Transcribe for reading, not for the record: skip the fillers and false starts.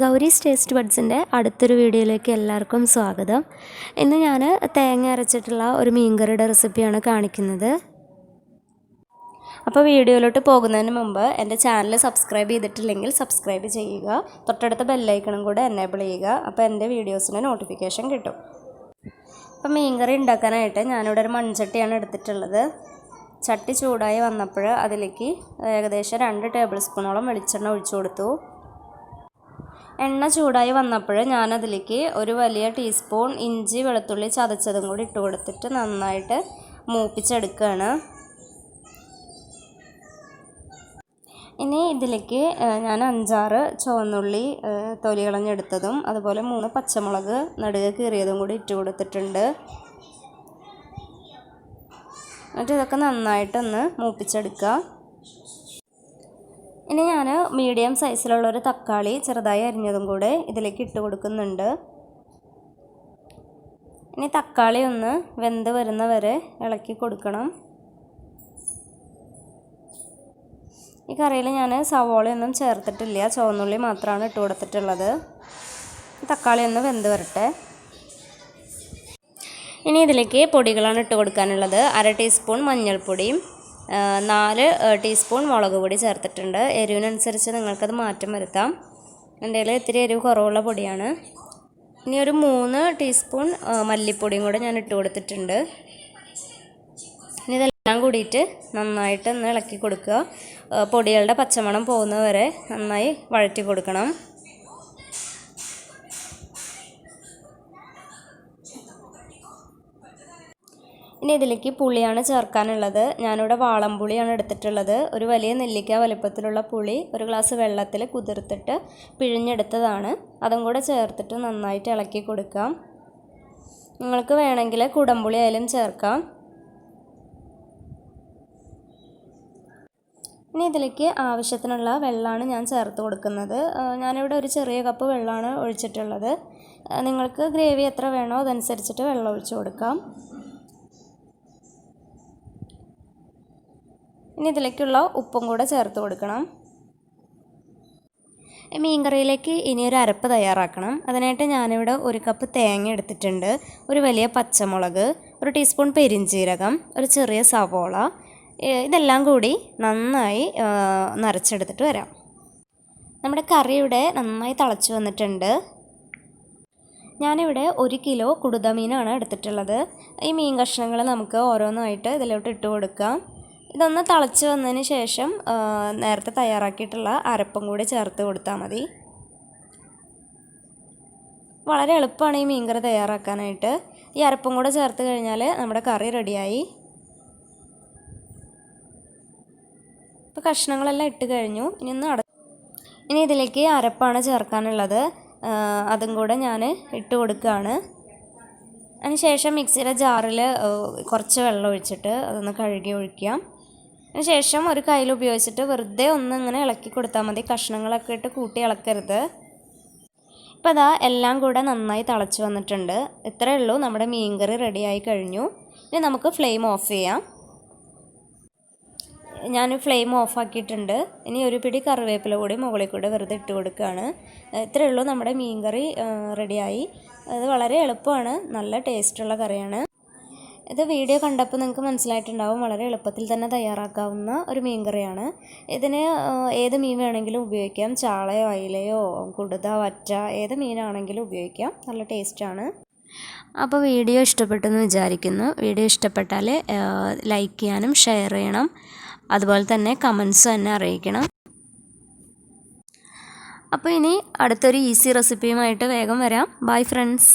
Gowri's taste ബഡ്സിൻ്റെ അടുത്തൊരു വീഡിയോയിലേക്ക് എല്ലാവർക്കും സ്വാഗതം. ഇന്ന് ഞാൻ തേങ്ങ അരച്ചിട്ടുള്ള ഒരു മീൻകറിയുടെ റെസിപ്പിയാണ് കാണിക്കുന്നത്. അപ്പോൾ വീഡിയോയിലോട്ട് പോകുന്നതിന് മുമ്പ് എൻ്റെ ചാനൽ സബ്സ്ക്രൈബ് ചെയ്തിട്ടില്ലെങ്കിൽ സബ്സ്ക്രൈബ് ചെയ്യുക, തൊട്ടടുത്ത ബെല്ലൈക്കണും കൂടെ എനേബിൾ ചെയ്യുക. അപ്പോൾ എൻ്റെ വീഡിയോസിന് നോട്ടിഫിക്കേഷൻ കിട്ടും. അപ്പോൾ മീൻകറി ഉണ്ടാക്കാനായിട്ട് ഞാനിവിടെ ഒരു മൺചട്ടിയാണ് എടുത്തിട്ടുള്ളത്. ചട്ടി ചൂടായി വന്നപ്പോൾ അതിലേക്ക് ഏകദേശം 2 ടേബിൾ സ്പൂണോളം വെളിച്ചെണ്ണ ഒഴിച്ചു കൊടുത്തു. എണ്ണ ചൂടായി വന്നപ്പോൾ ഞാനതിലേക്ക് ഒരു വലിയ ടീസ്പൂൺ ഇഞ്ചി വെളുത്തുള്ളി ചതച്ചതും കൂടി ഇട്ട് കൊടുത്തിട്ട് നന്നായിട്ട് മൂപ്പിച്ചെടുക്കുകയാണ്. ഇനി ഇതിലേക്ക് ഞാൻ 5-6 ചുവന്നുള്ളി തൊലി കളഞ്ഞെടുത്തതും അതുപോലെ 3 പച്ചമുളക് നടുകെ കീറിയതും കൂടി ഇട്ട് കൊടുത്തിട്ടുണ്ട്. എന്നിട്ട് ഇതൊക്കെ നന്നായിട്ടൊന്ന് മൂപ്പിച്ചെടുക്കുക. ഇനി ഞാൻ മീഡിയം സൈസിലുള്ളൊരു തക്കാളി ചെറുതായി അരിഞ്ഞതും കൂടെ ഇതിലേക്ക് ഇട്ട് കൊടുക്കുന്നുണ്ട്. ഇനി തക്കാളി ഒന്ന് വെന്ത് വരുന്ന വരെ ഇളക്കി കൊടുക്കണം. ഈ കറിയിൽ ഞാൻ സവോളയൊന്നും ചേർത്തിട്ടില്ല, ചുവന്നുള്ളി മാത്രമാണ് ഇട്ട് കൊടുത്തിട്ടുള്ളത്. തക്കാളി ഒന്ന് വെന്ത് വരട്ടെ. ഇനി ഇതിലേക്ക് പൊടികളാണ് ഇട്ട് കൊടുക്കാനുള്ളത്. 1/2 ടീസ്പൂൺ മഞ്ഞൾപ്പൊടിയും 4 ടീസ്പൂൺ മുളക് പൊടി ചേർത്തിട്ടുണ്ട്. എരിവിനനുസരിച്ച് നിങ്ങൾക്കത് മാറ്റം വരുത്താം. എൻ്റെ കയ്യിൽ ഇത്തിരി എരിവ് കുറവുള്ള പൊടിയാണ്. ഇനി ഒരു 3 ടീസ്പൂൺ മല്ലിപ്പൊടിയും കൂടെ ഞാൻ ഇട്ട് കൊടുത്തിട്ടുണ്ട്. ഇനി ഇതെല്ലാം കൂടിയിട്ട് നന്നായിട്ട് ഒന്ന് ഇളക്കി കൊടുക്കുക. പൊടികളുടെ പച്ചമണം പോകുന്നവരെ നന്നായി വഴറ്റി കൊടുക്കണം. ഇനി ഇതിലേക്ക് പുളിയാണ് ചേർക്കാനുള്ളത്. ഞാനിവിടെ വാളംപുളിയാണ് എടുത്തിട്ടുള്ളത്. ഒരു വലിയ നെല്ലിക്ക വലുപ്പത്തിലുള്ള പുളി 1 ഗ്ലാസ് വെള്ളത്തിൽ കുതിർത്തിട്ട് പിഴിഞ്ഞെടുത്തതാണ്. അതും കൂടെ ചേർത്തിട്ട് നന്നായിട്ട് ഇളക്കി കൊടുക്കാം. നിങ്ങൾക്ക് വേണമെങ്കിൽ കുടംപുളി ആയാലും ചേർക്കാം. ഇനി ഇതിലേക്ക് ആവശ്യത്തിനുള്ള വെള്ളമാണ് ഞാൻ ചേർത്ത് കൊടുക്കുന്നത്. ഞാനിവിടെ ഒരു ചെറിയ കപ്പ് വെള്ളമാണ് ഒഴിച്ചിട്ടുള്ളത്. നിങ്ങൾക്ക് ഗ്രേവി എത്ര വേണോ അതനുസരിച്ചിട്ട് വെള്ളം ഒഴിച്ച് കൊടുക്കാം. ഇനി ഇതിലേക്കുള്ള ഉപ്പും കൂടെ ചേർത്ത് കൊടുക്കണം. മീൻകറിയിലേക്ക് ഇനി ഒരു അരപ്പ് തയ്യാറാക്കണം. അതിനായിട്ട് ഞാനിവിടെ 1 കപ്പ് തേങ്ങ എടുത്തിട്ടുണ്ട്, ഒരു വലിയ പച്ചമുളക്, 1 ടീസ്പൂൺ പെരിഞ്ജീരകം, ഒരു ചെറിയ സവോള, ഇതെല്ലാം കൂടി നന്നായി നരച്ചെടുത്തിട്ട് വരാം. നമ്മുടെ കറി ഇവിടെ നന്നായി തിളച്ച് വന്നിട്ടുണ്ട്. ഞാനിവിടെ 1 കിലോ കുടുത മീനാണ് എടുത്തിട്ടുള്ളത്. ഈ മീൻ കഷ്ണങ്ങൾ നമുക്ക് ഓരോന്നായിട്ട് ഇതിലോട്ട് ഇട്ട് കൊടുക്കാം. ഇതൊന്ന് തിളച്ച് വന്നതിന് ശേഷം നേരത്തെ തയ്യാറാക്കിയിട്ടുള്ള അരപ്പും കൂടി ചേർത്ത് കൊടുത്താൽ മതി. വളരെ എളുപ്പമാണ് ഈ മീൻകറി തയ്യാറാക്കാനായിട്ട്. ഈ അരപ്പും കൂടെ ചേർത്ത് കഴിഞ്ഞാൽ നമ്മുടെ കറി റെഡിയായി. ഇപ്പോൾ കഷ്ണങ്ങളെല്ലാം ഇട്ട് കഴിഞ്ഞു. ഇനി ഇതിലേക്ക് അരപ്പാണ് ചേർക്കാനുള്ളത്. അതും കൂടെ ഞാൻ ഇട്ട് കൊടുക്കുകയാണ്. അതിനുശേഷം മിക്സിയുടെ ജാറിൽ കുറച്ച് വെള്ളം ഒഴിച്ചിട്ട് അതൊന്ന് കഴുകി ഒഴിക്കാം. അതിനുശേഷം ഒരു കയ്യിൽ ഉപയോഗിച്ചിട്ട് വെറുതെ ഇങ്ങനെ ഇളക്കി കൊടുത്താൽ മതി. കഷ്ണങ്ങളൊക്കെ ഇട്ട് കൂട്ടി ഇളക്കരുത്. ഇപ്പോൾ അതാ എല്ലാം കൂടെ നന്നായി തിളച്ച് വന്നിട്ടുണ്ട്. ഇത്രയേ ഉള്ളൂ, നമ്മുടെ മീൻകറി റെഡിയായി കഴിഞ്ഞു. ഇനി നമുക്ക് ഫ്ലെയിം ഓഫ് ചെയ്യാം. ഞാൻ ഫ്ലെയിം ഓഫാക്കിയിട്ടുണ്ട്. ഇനി ഒരു പിടി കറിവേപ്പില കൂടി മുകളിൽ കൂടെ വെറുതെ ഇട്ട് കൊടുക്കുകയാണ്. ഇത്രയേ ഉള്ളൂ, നമ്മുടെ മീൻകറി റെഡിയായി. അത് വളരെ എളുപ്പമാണ്, നല്ല ടേസ്റ്റുള്ള കറിയാണ്. ഇത് വീഡിയോ കണ്ടപ്പോൾ നിങ്ങൾക്ക് മനസ്സിലായിട്ടുണ്ടാവും, വളരെ എളുപ്പത്തിൽ തന്നെ തയ്യാറാക്കാവുന്ന ഒരു മീൻ കറിയാണ്. ഇതിന് ഏത് മീൻ വേണമെങ്കിലും ഉപയോഗിക്കാം. ചാളയോ അയിലയോ കുടുത വറ്റ ഏത് മീനാണെങ്കിലും ഉപയോഗിക്കാം. നല്ല ടേസ്റ്റാണ്. അപ്പോൾ വീഡിയോ ഇഷ്ടപ്പെട്ടെന്ന് വിചാരിക്കുന്നു. വീഡിയോ ഇഷ്ടപ്പെട്ടാൽ ലൈക്ക് ചെയ്യാനും ഷെയർ ചെയ്യണം. അതുപോലെ തന്നെ കമൻസ് തന്നെ അറിയിക്കണം. അപ്പോൾ ഇനി അടുത്തൊരു ഈസി റെസിപ്പിയുമായിട്ട് വേഗം വരാം. Bye friends.